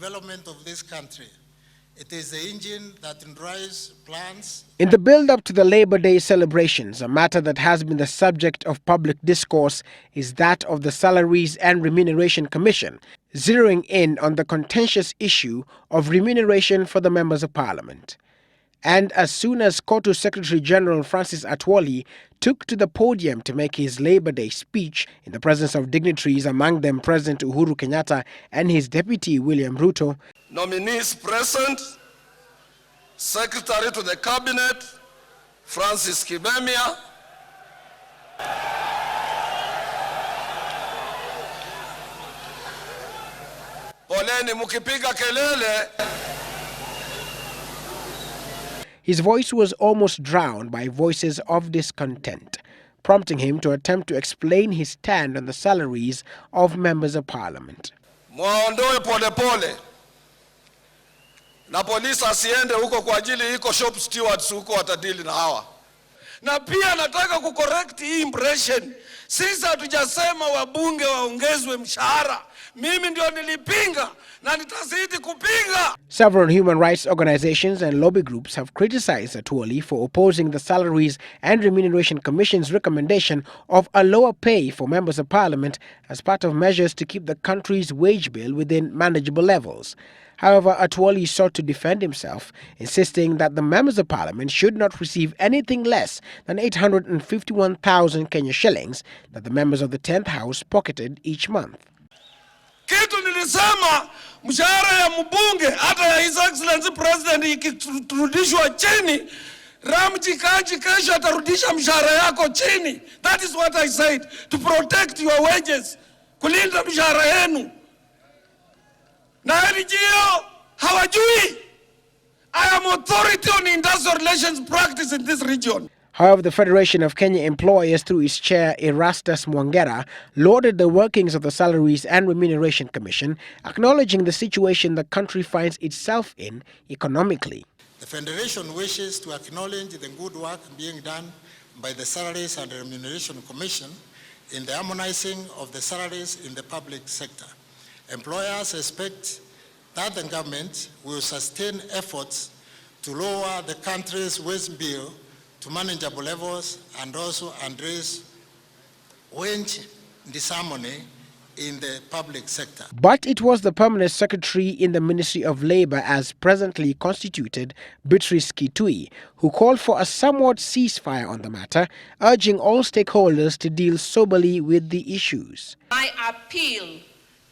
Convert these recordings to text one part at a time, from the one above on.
development of this country. It is the engine that drives plans. In the build-up to the Labor Day celebrations, a matter that has been the subject of public discourse is that of the Salaries and Remuneration Commission, zeroing in on the contentious issue of remuneration for the members of Parliament. And as soon as KOTU Secretary General Francis Atwoli took to the podium to make his Labor Day speech in the presence of dignitaries, among them President Uhuru Kenyatta and his deputy William Ruto, nominees present, Secretary to the Cabinet, Francis Kibemia, poleni mukipiga kelele. His voice was almost drowned by voices of discontent, prompting him to attempt to explain his stand on the salaries of members of Parliament. Mwaondoe pole pole. Na polisi asiende huko kwa ajili iko shop stewards huko watadili na hawa. Na pia nataka kucorrect hii impression. Sisi hatujasema wabunge waongezwe mshahara. Mimi ndio nilipinga na nitazidi kupinga. Several human rights organizations and lobby groups have criticized Atwoli for opposing the Salaries and Remuneration Commission's recommendation of a lower pay for members of Parliament as part of measures to keep the country's wage bill within manageable levels. However, Atwoli sought to defend himself, insisting that the members of Parliament should not receive anything less than 851,000 Kenya shillings that the members of the 10th House pocketed each month. Kitu nilisema mshahara ya mbunge hata ya His Excellency President ikirudishwa chini, Ramji Kanji kesho atarudisha mshahara yako chini. That is what I said, to protect your wages, kulinda mshahara yenu. Na NGO hawajui. I am authority on industrial relations practice in this region. However, the Federation of Kenya Employers, through its chair Erastus Mwangera, lauded the workings of the Salaries and Remuneration Commission, acknowledging the situation the country finds itself in economically. The Federation wishes to acknowledge the good work being done by the Salaries and Remuneration Commission in the harmonizing of the salaries in the public sector. Employers expect that the government will sustain efforts to lower the country's wage bill to manageable levels and also address wage disharmony in the public sector. But it was the permanent secretary in the Ministry of Labour, as presently constituted, Beatrice Kitui, who called for a somewhat ceasefire on the matter, urging all stakeholders to deal soberly with the issues. My appeal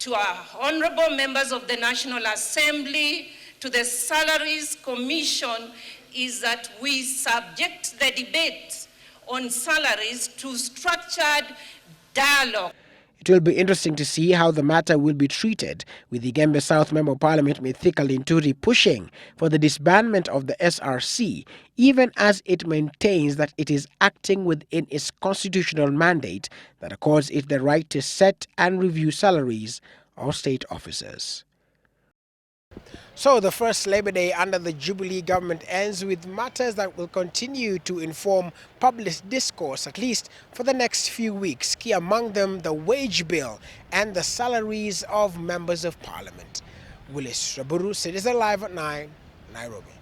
to our honourable members of the National Assembly, to the Salaries Commission, is that we subject the debate on salaries to structured dialogue. It will be interesting to see how the matter will be treated, with the Gembe South Member of Parliament Mithika Linturi pushing for the disbandment of the SRC, even as it maintains that it is acting within its constitutional mandate that accords it the right to set and review salaries of state officers. So the first Labor Day under the Jubilee government ends with matters that will continue to inform public discourse, at least for the next few weeks, key among them the wage bill and the salaries of members of Parliament. Willis Raburu, Citizen Live at 9, Nairobi.